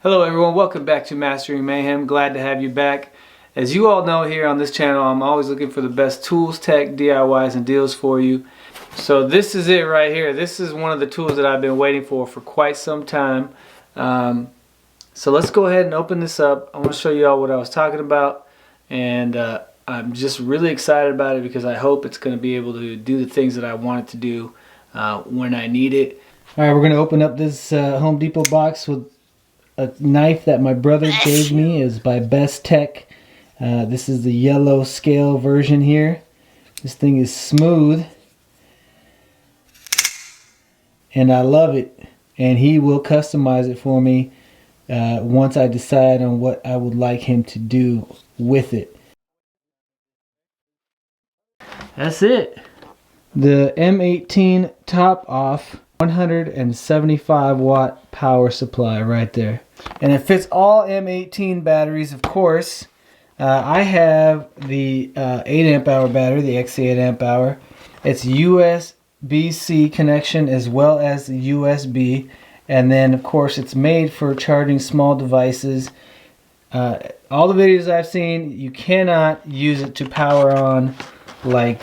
Hello everyone, welcome back to Mastering Mayhem. Glad to have you back. As you all know, here on this channel I'm always looking for the best tools, tech, DIYs, and deals for you. So this is it right here. This is one of the tools that I've been waiting for quite some time. So let's go ahead and open this up. I want to show you all what I was talking about, and I'm just really excited about it because I hope it's going to be able to do the things that I want it to do when I need it. Alright, we're going to open up this Home Depot box with a knife that my brother gave me. Is by Best Tech. This is the yellow scale version here. This thing is smooth and I love it, and he will customize it for me once I decide on what I would like him to do with it. That's it. The M18 top off 175 watt power supply right there, and it fits all M18 batteries, of course. I have the 8 amp hour battery, the XC8 amp hour. It's USB-C connection as well as USB, and then of course it's made for charging small devices. All the videos I've seen, you cannot use it to power on like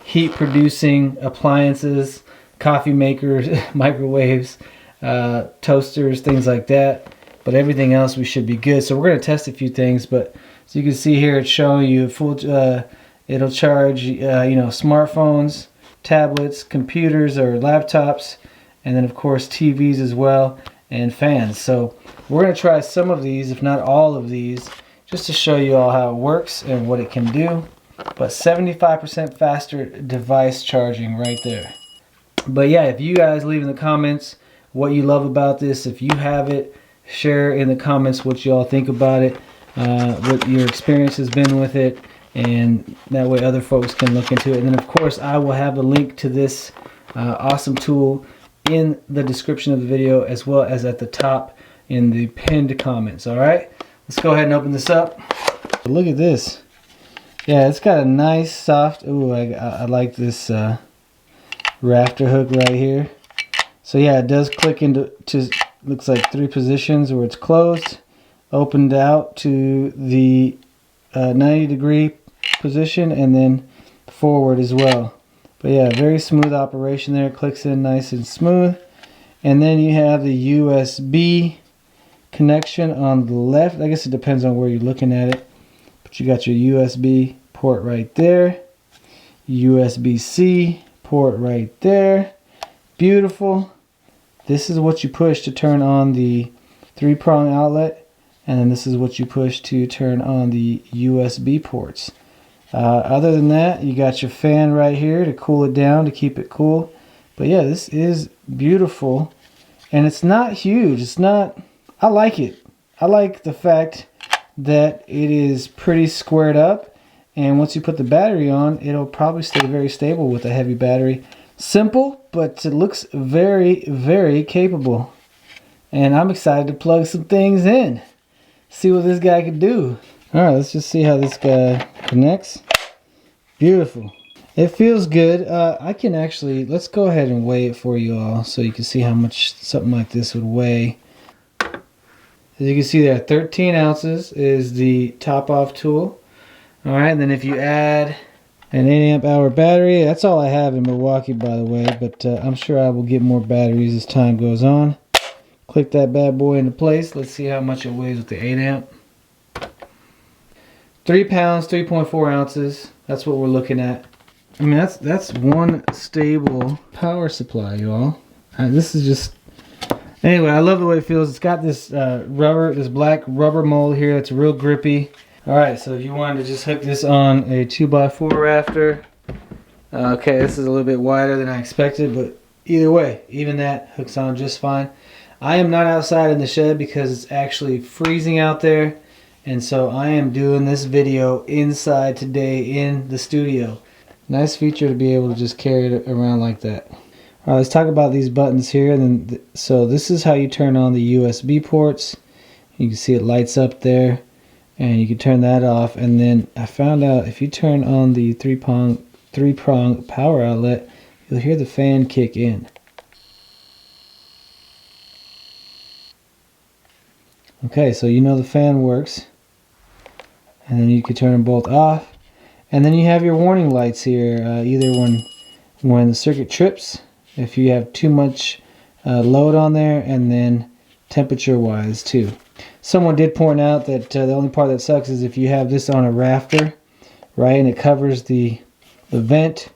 heat producing appliances, coffee makers, microwaves, toasters, things like that. But everything else we should be good. So we're going to test a few things. But as you can see here, it's showing you full. It'll charge smartphones, tablets, computers, or laptops, and then of course TVs as well, and fans. So we're going to try some of these, if not all of these, just to show you all how it works and what it can do. But 75% faster device charging right there. But yeah, if you guys leave in the comments what you love about this, if you have it, share in the comments what you all think about it, what your experience has been with it, and that way other folks can look into it. And then of course I will have a link to this awesome tool in the description of the video, as well as at the top in the pinned comments. Alright, let's go ahead and open this up. Look at this. Yeah, it's got a nice soft, ooh, I like this rafter hook right here. So yeah, it does click into looks like 3 positions where it's closed, opened out to the 90-degree position, and then forward as well. But yeah, very smooth operation there. It clicks in nice and smooth. And then you have the USB connection on the left. I guess it depends on where you're looking at it. But you got your USB port right there. USB-C port right there. Beautiful. This is what you push to turn on the 3-prong outlet, and then this is what you push to turn on the USB ports. Other than that, you got your fan right here to cool it down, to keep it cool. But yeah, this is beautiful, and it's not huge. It's not, I like it. I like the fact that it is pretty squared up, and once you put the battery on, it'll probably stay very stable with a heavy battery. Simple, but it looks very, very capable. And I'm excited to plug some things in. See what this guy can do. Alright, let's just see how this guy connects. Beautiful. It feels good. I can actually, let's go ahead and weigh it for you all so you can see how much something like this would weigh. As you can see there, 13 ounces is the top off tool. Alright, and then if you add an 8 amp hour battery, that's all I have in Milwaukee, by the way, but I'm sure I will get more batteries as time goes on. Click that bad boy into place. Let's see how much it weighs with the 8 amp. 3 pounds, 3.4 ounces. That's what we're looking at. I mean, that's one stable power supply, y'all. This is just, anyway, I love the way it feels. It's got this this black rubber mold here that's real grippy. Alright, so if you wanted to just hook this on a 2x4 rafter, okay, this is a little bit wider than I expected, but either way, even that hooks on just fine. I am not outside in the shed because it's actually freezing out there, and so I am doing this video inside today in the studio. Nice feature to be able to just carry it around like that. Alright, let's talk about these buttons here. So this is how you turn on the USB ports. You can see it lights up there. And you can turn that off, and then I found out if you turn on the 3-prong power outlet, you'll hear the fan kick in. Okay, so you know the fan works. And then you can turn them both off. And then you have your warning lights here, either when the circuit trips, if you have too much load on there, and then temperature wise too. Someone did point out that the only part that sucks is if you have this on a rafter, right, and it covers the vent,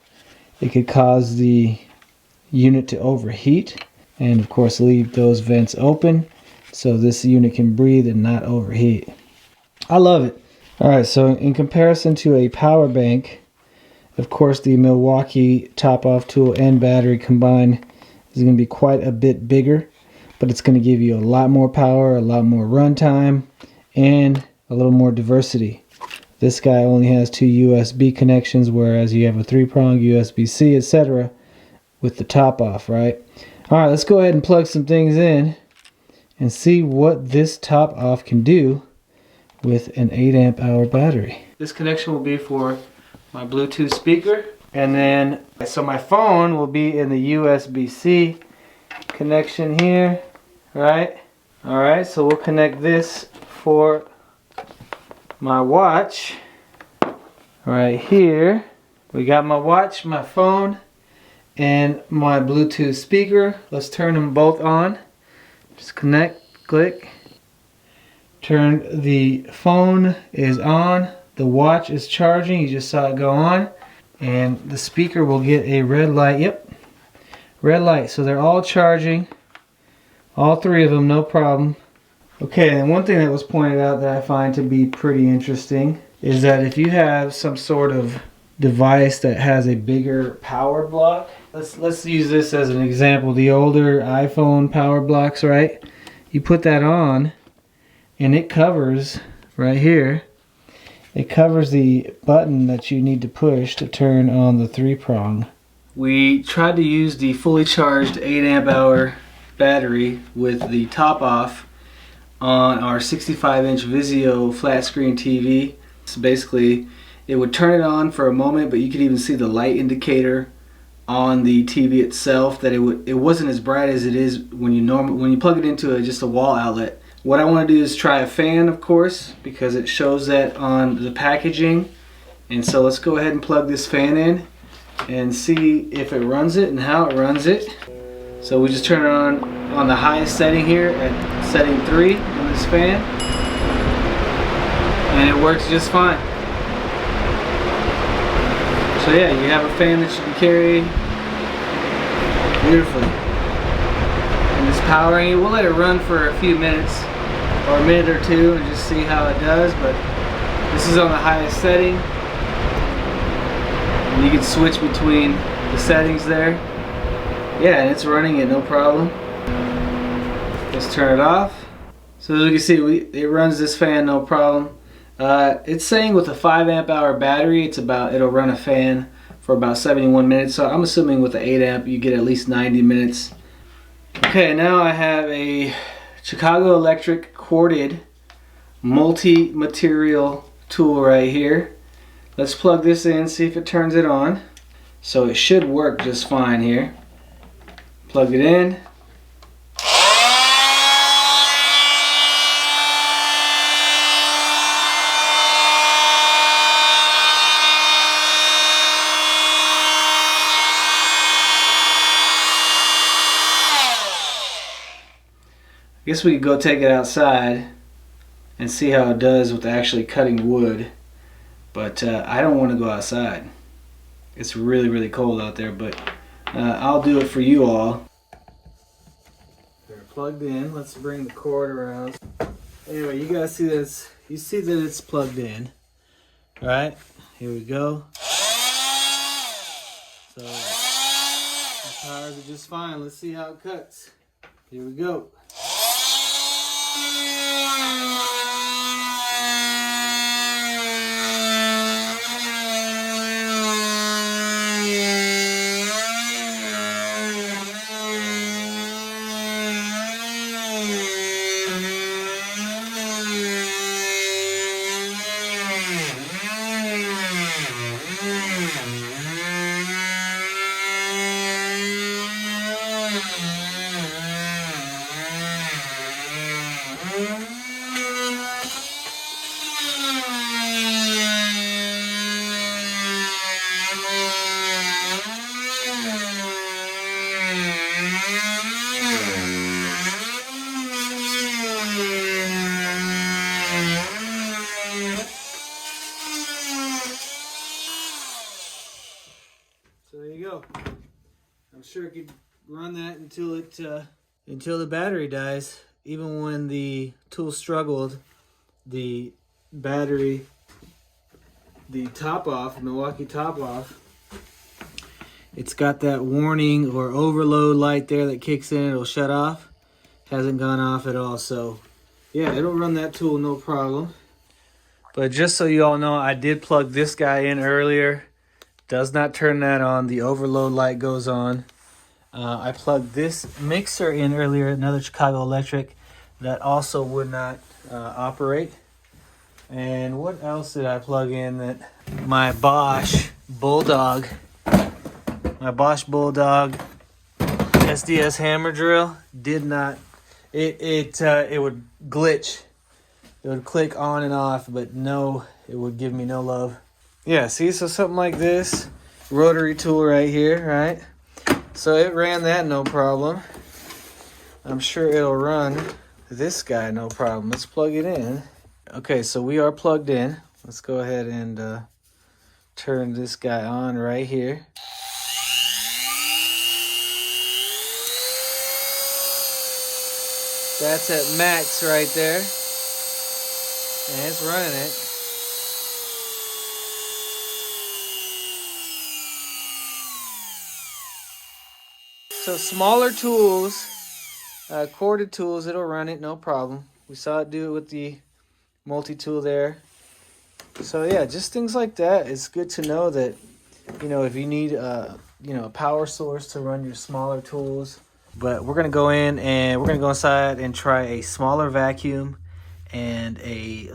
it could cause the unit to overheat, and of course leave those vents open so this unit can breathe and not overheat. I love it. Alright, so in comparison to a power bank, of course the Milwaukee top-off tool and battery combined is going to be quite a bit bigger, but it's going to give you a lot more power, a lot more runtime, and a little more diversity. This guy only has 2 USB connections, whereas you have a 3-prong USB-C, etc. with the top off, right? Alright, let's go ahead and plug some things in and see what this top off can do with an 8 amp hour battery. This connection will be for my Bluetooth speaker, and then so my phone will be in the USB-C connection here, right? Alright, so we'll connect this for my watch right here. We got my watch, my phone, and my Bluetooth speaker. Let's turn them both on. Just connect, click. Turn the phone is on, the watch is charging, you just saw it go on, and the speaker will get a red light. Yep, red light. So they're all charging, all 3 of them, no problem. Okay, and one thing that was pointed out that I find to be pretty interesting is that if you have some sort of device that has a bigger power block, let's use this as an example, the older iPhone power blocks, right? You put that on, and it covers right here, it covers the button that you need to push to turn on the 3-prong. We tried to use the fully charged 8 amp hour battery with the top off on our 65-inch Vizio flat screen TV. So basically it would turn it on for a moment, but you could even see the light indicator on the TV itself, that it wasn't as bright as it is when you plug it into just a wall outlet. What I want to do is try a fan, of course, because it shows that on the packaging. And so let's go ahead and plug this fan in and see if it runs it and how it runs it. So we just turn it on the highest setting here at setting 3 on this fan, and it works just fine. So yeah, you have a fan that you can carry beautifully. And this powering, we'll let it run for a few minutes or a minute or 2 and just see how it does, but this is on the highest setting. And you can switch between the settings there. Yeah, and it's running it no problem. Let's turn it off. So as you can see, it runs this fan no problem. It's saying with a 5 amp hour battery, it'll run a fan for about 71 minutes. So I'm assuming with the 8 amp, you get at least 90 minutes. Okay, now I have a Chicago Electric corded multi-material tool right here. Let's plug this in, see if it turns it on. So it should work just fine here. Plug it in. I guess we could go take it outside and see how it does with actually cutting wood, but I don't want to go outside. It's really, really cold out there, but I'll do it for you all. They're plugged in. Let's bring the cord around. Anyway, you guys see this? You see that it's plugged in. All right, here we go. So it powers it just fine. Let's see how it cuts. Here we go. So there you go. I'm sure it could run that until the battery dies. Even when the tool struggled, the battery, the top off, Milwaukee top off, it's got that warning or overload light there that kicks in, it'll shut off. Hasn't gone off at all, so yeah, it'll run that tool no problem. But just so you all know, I did plug this guy in earlier. Does not turn that on. The overload light goes on. I plugged this mixer in earlier, another Chicago Electric, that also would not operate. And what else did I plug in? That my Bosch Bulldog SDS hammer drill did not. It would glitch. It would click on and off, but no, it would give me no love. Yeah, see, so something like this, rotary tool right here, right? So it ran that no problem. I'm sure it'll run this guy no problem. Let's plug it in. Okay, so we are plugged in. Let's go ahead and turn this guy on right here. That's at max right there. And it's running it. So smaller tools, corded tools, it'll run it, no problem. We saw it do it with the multi-tool there. So yeah, just things like that. It's good to know that, you know, if you need a power source to run your smaller tools. But we're gonna go in and we're gonna go inside and try a smaller vacuum and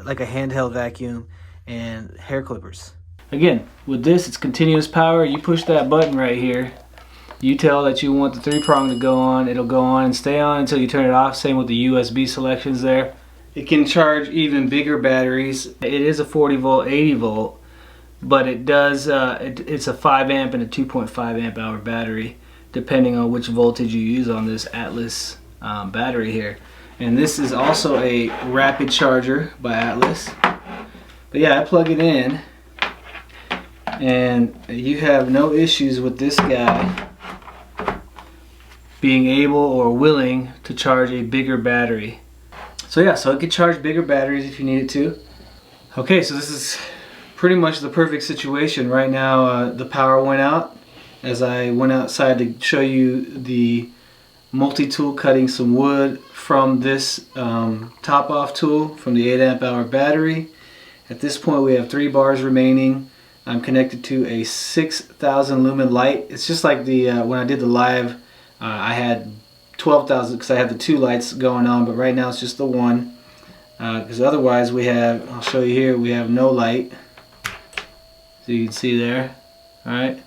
like a handheld vacuum and hair clippers. Again, with this, it's continuous power. You push that button right here. You tell that you want the 3-prong to go on. It'll go on and stay on until you turn it off. Same with the USB selections there. It can charge even bigger batteries. It is a 40 volt, 80 volt, but it does. It's a 5 amp and a 2.5 amp hour battery, depending on which voltage you use on this Atlas battery here. And this is also a rapid charger by Atlas. But yeah, I plug it in, and you have no issues with this guy being able or willing to charge a bigger battery. So yeah, so it could charge bigger batteries if you need it to. Okay, so this is pretty much the perfect situation. Right now the power went out as I went outside to show you the multi-tool cutting some wood from this top-off tool from the 8 amp hour battery. At this point we have 3 bars remaining. I'm connected to a 6,000 lumen light. It's just like the when I did the live, I had 12,000 because I had the 2 lights going on, but right now it's just the 1. Because otherwise we have, I'll show you here, we have no light. So you can see there, alright. You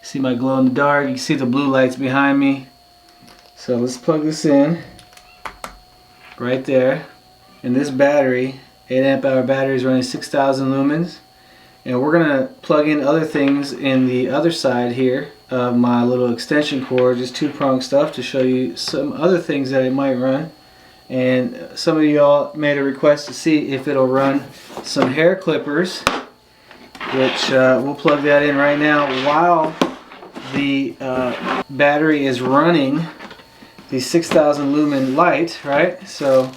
see my glow in the dark, you can see the blue lights behind me. So let's plug this in, right there. And this battery, 8 amp hour battery, is running 6,000 lumens. And we're going to plug in other things in the other side here of my little extension cord, just 2-prong stuff to show you some other things that it might run. And some of y'all made a request to see if it'll run some hair clippers, which we'll plug that in right now while the battery is running the 6,000 lumen light, right? So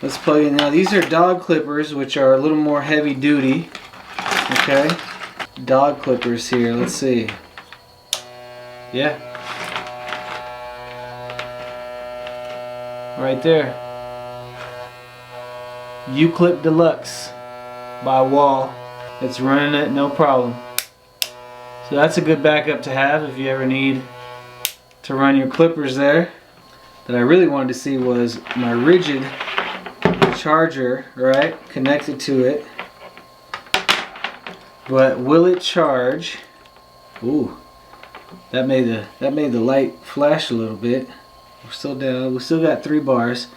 let's plug in. Now these are dog clippers, which are a little more heavy duty. Okay, dog clippers here. Let's see. Yeah, right there. U-Clip Deluxe by Wall. It's running it no problem. So that's a good backup to have if you ever need to run your clippers there. That I really wanted to see was my rigid charger, right, connected to it. But will it charge? Ooh, that made the light flash a little bit. We're still down. We still got 3 bars.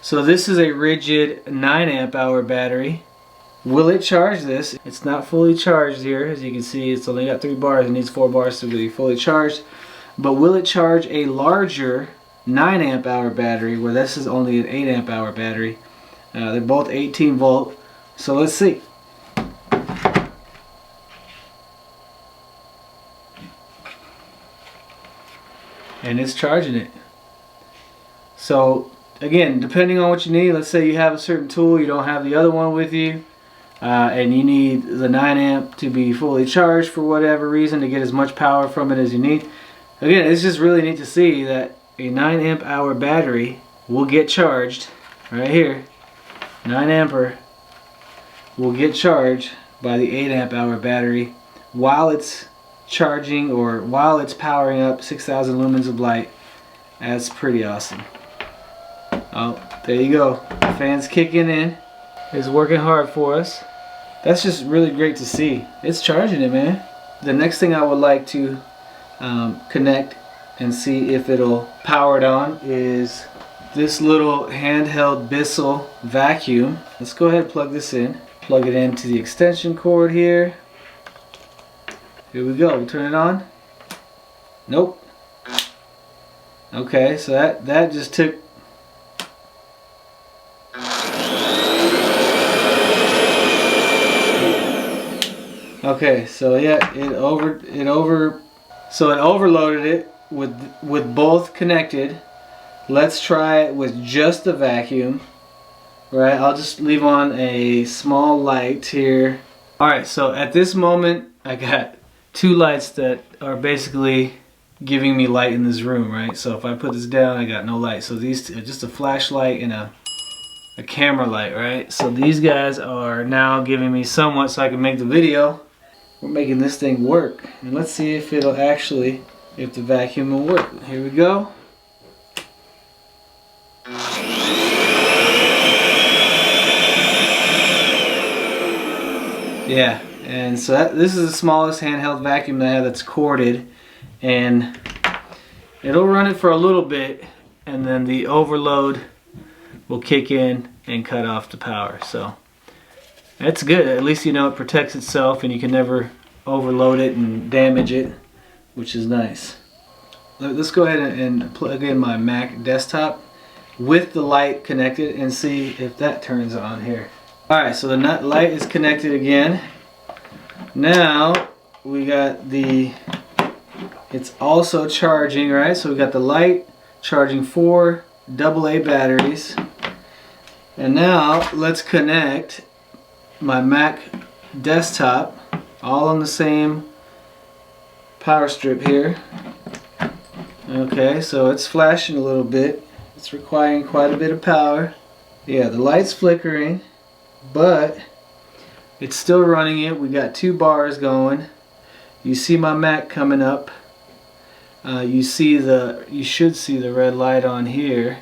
So this is a rigid 9 amp hour battery. Will it charge this? It's not fully charged here. As you can see, it's only got 3 bars. It needs 4 bars to be fully charged. but will it charge a larger 9 amp hour battery, where this is only an 8 amp hour battery? They're both 18 volt, so let's see. And it's charging it. So again, depending on what you need, let's say you have a certain tool, you don't have the other one with you, and you need the 9 amp to be fully charged for whatever reason to get as much power from it as you need. Again, it's just really neat to see that a 9 amp hour battery will get charged right here. 9 ampere will get charged by the 8 amp hour battery while it's charging, or while it's powering up 6,000 lumens of light. That's pretty awesome. Oh, there you go. The fan's kicking in. It's working hard for us. That's just really great to see. It's charging it, man. The next thing I would like to connect and see if it'll power it on is this little handheld vacuum. Let's go ahead and plug this in. Plug it into the extension cord here. Here we go. We'll turn it on. Nope. Okay, so that just took. Okay, so yeah, it overloaded it with both connected. Let's try it with just the vacuum. Right, I'll just leave on a small light here. Alright, so at this moment I got 2 lights that are basically giving me light in this room, right? So if I put this down, I got no light. So these two, just a flashlight and a camera light, right? So these guys are now giving me somewhat so I can make the video. We're making this thing work. And let's see if it'll actually, if the vacuum will work. Here we go. Yeah, and so this is the smallest handheld vacuum that I have that's corded, and it'll run it for a little bit, and then the overload will kick in and cut off the power. So that's good. At least you know it protects itself and you can never overload it and damage it, which is nice. Let's go ahead and plug in my Mac desktop with the light connected and see if that turns on here. Alright, so the light is connected again. Now we got it's also charging, right? So we got the light charging 4 AA batteries. And now let's connect my Mac desktop all on the same power strip here. Okay, so it's flashing a little bit. It's requiring quite a bit of power. Yeah, the light's flickering, but it's still running it. We got 2 bars going. You see my Mac coming up. You should see the red light on here.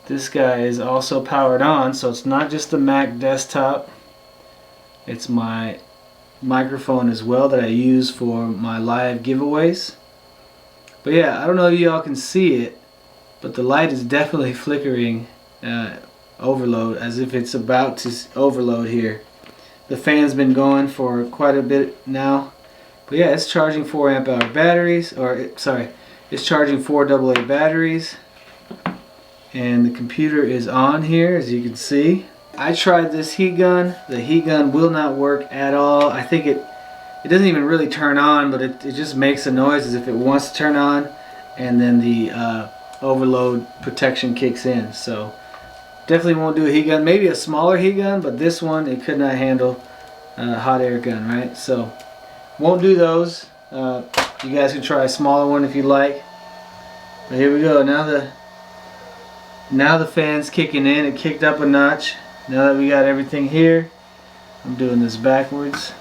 This guy is also powered on, so it's not just the Mac desktop. It's my microphone as well that I use for my live giveaways. But yeah, I don't know if y'all can see it, but the light is definitely flickering overload, as if it's about to overload here. The fan's been going for quite a bit now. But yeah, it's charging 4 amp hour batteries, it's charging 4 AA batteries. And the computer is on here, as you can see. I tried this heat gun. The heat gun will not work at all. I think it doesn't even really turn on, but it just makes a noise as if it wants to turn on, and then the overload protection kicks in. So definitely won't do a heat gun. Maybe a smaller heat gun, but this one, it could not handle a hot air gun, right? So won't do those. You guys can try a smaller one if you like. But here we go. Now the fan's kicking in. It kicked up a notch. Now that we got everything here, I'm doing this backwards.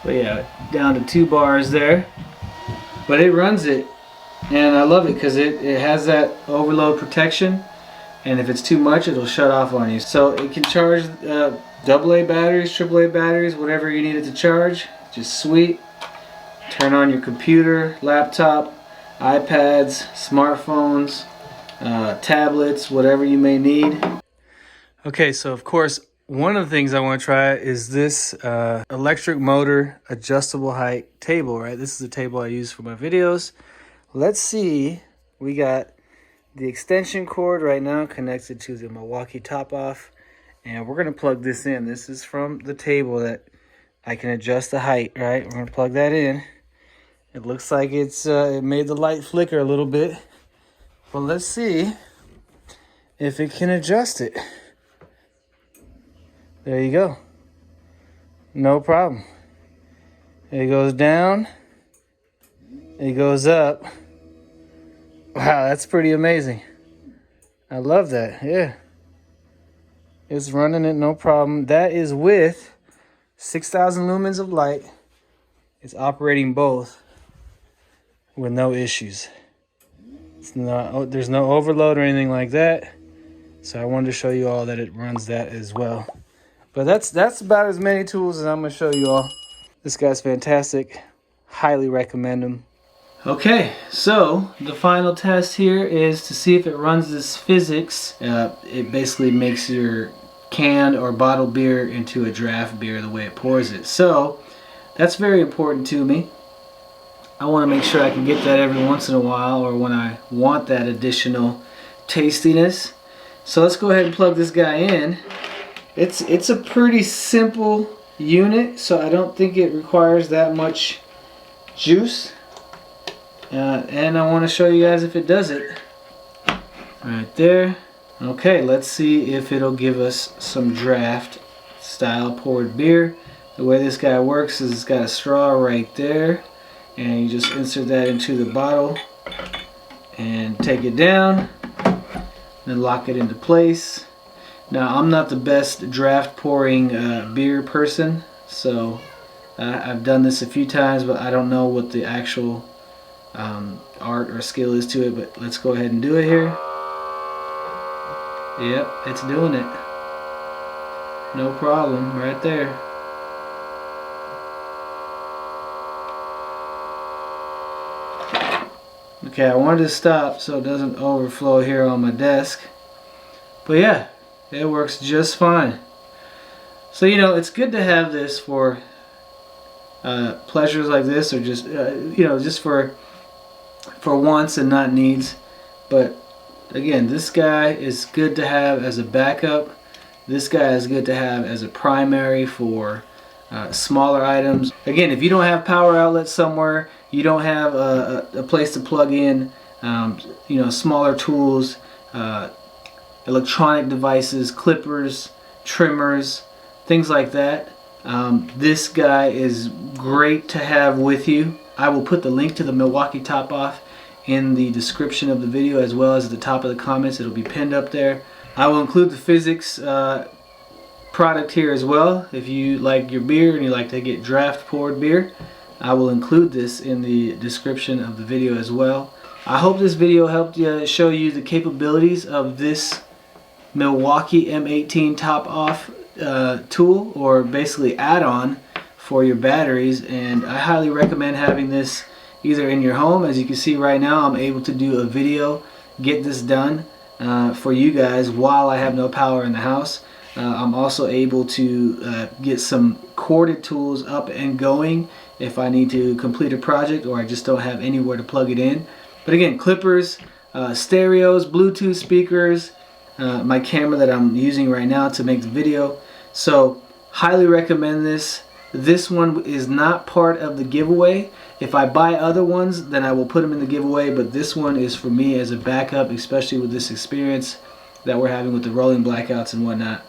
But yeah, down to 2 bars there. But it runs it, and I love it because it has that overload protection, and if it's too much, it'll shut off on you. So it can charge AA batteries, AAA batteries, whatever you need it to charge. Just sweet. Turn on your computer, laptop, iPads, smartphones, tablets, whatever you may need. Okay, so of course, one of the things I want to try is this electric motor adjustable height table, right? This is the table I use for my videos. let's see. We got the extension cord right now connected to the Milwaukee top off, and we're gonna plug this in. This is from the table that I can adjust the height, right? We're gonna plug that in. It looks like it made the light flicker a little bit, but let's see if it can adjust it. There you go. No problem. It goes down. It goes up. Wow, that's pretty amazing. I love that. Yeah. It's running it no problem. That is with 6,000 lumens of light. It's operating both with no issues. It's not, there's no overload or anything like that. So I wanted to show you all that it runs that as well. But that's about as many tools as I'm going to show you all. This guy's fantastic. Highly recommend him. Okay, so the final test here is to see if it runs this Fizzics. It basically makes your canned or bottled beer into a draft beer the way it pours it. So that's very important to me. I want to make sure I can get that every once in a while, or when I want that additional tastiness. So let's go ahead and plug this guy in. It's a pretty simple unit, so I don't think it requires that much juice. And I want to show you guys if it does it. Right there. Okay, let's see if it'll give us some draft style poured beer. The way this guy works is it's got a straw right there, and you just insert that into the bottle and take it down, then lock it into place. Now, I'm not the best draft pouring beer person, so I've done this a few times, but I don't know what the actual art or skill is to it. But let's go ahead and do it here. Yep, it's doing it. No problem, right there. Okay, I wanted to stop so it doesn't overflow here on my desk. But yeah, it works just fine. So, you know, it's good to have this for pleasures like this, or just, you know, just for wants and not needs. But again, this guy is good to have as a backup. This guy is good to have as a primary for smaller items. Again, if you don't have power outlets somewhere, you don't have a place to plug in, you know, smaller tools, electronic devices, clippers, trimmers, things like that, this guy is great to have with you. I will put the link to the Milwaukee top off in the description of the video, as well as at the top of the comments. It'll be pinned up there. I will include the Fizzics product here as well. If you like your beer and you like to get draft poured beer, I will include this in the description of the video as well. I hope this video helped show you the capabilities of this Milwaukee M18 top off tool, or basically add-on for your batteries, and I highly recommend having this either in your home. As you can see right now, I'm able to do a video, get this done for you guys while I have no power in the house. I'm also able to get some corded tools up and going if I need to complete a project or I just don't have anywhere to plug it in. But again, clippers, stereos, Bluetooth speakers, my camera that I'm using right now to make the video. So highly recommend this. This one is not part of the giveaway. If I buy other ones, then I will put them in the giveaway, but this one is for me as a backup, especially with this experience that we're having with the rolling blackouts and whatnot.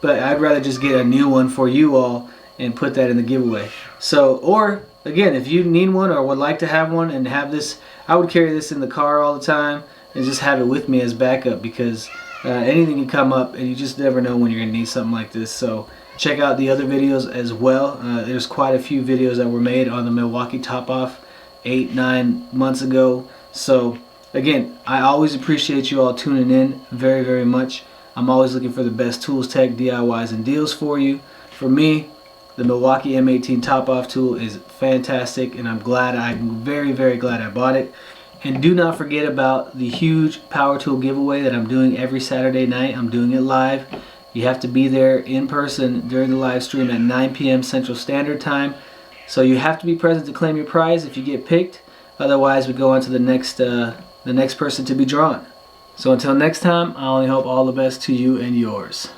But I'd rather just get a new one for you all and put that in the giveaway. So, or again, if you need one or would like to have one and have this, I would carry this in the car all the time and just have it with me as backup, because anything can come up and you just never know when you're going to need something like this. So check out the other videos as well. There's quite a few videos that were made on the Milwaukee top off 8-9 months ago. So again, I always appreciate you all tuning in very, very much. I'm always looking for the best tools, tech, DIYs, and deals for you. For me, the Milwaukee M18 top off tool is fantastic, and I'm very, very glad I bought it. And do not forget about the huge power tool giveaway that I'm doing every Saturday night. I'm doing it live. You have to be there in person during the live stream at 9 p.m. Central Standard Time. So you have to be present to claim your prize if you get picked. Otherwise, we go on to the next person to be drawn. So until next time, I only hope all the best to you and yours.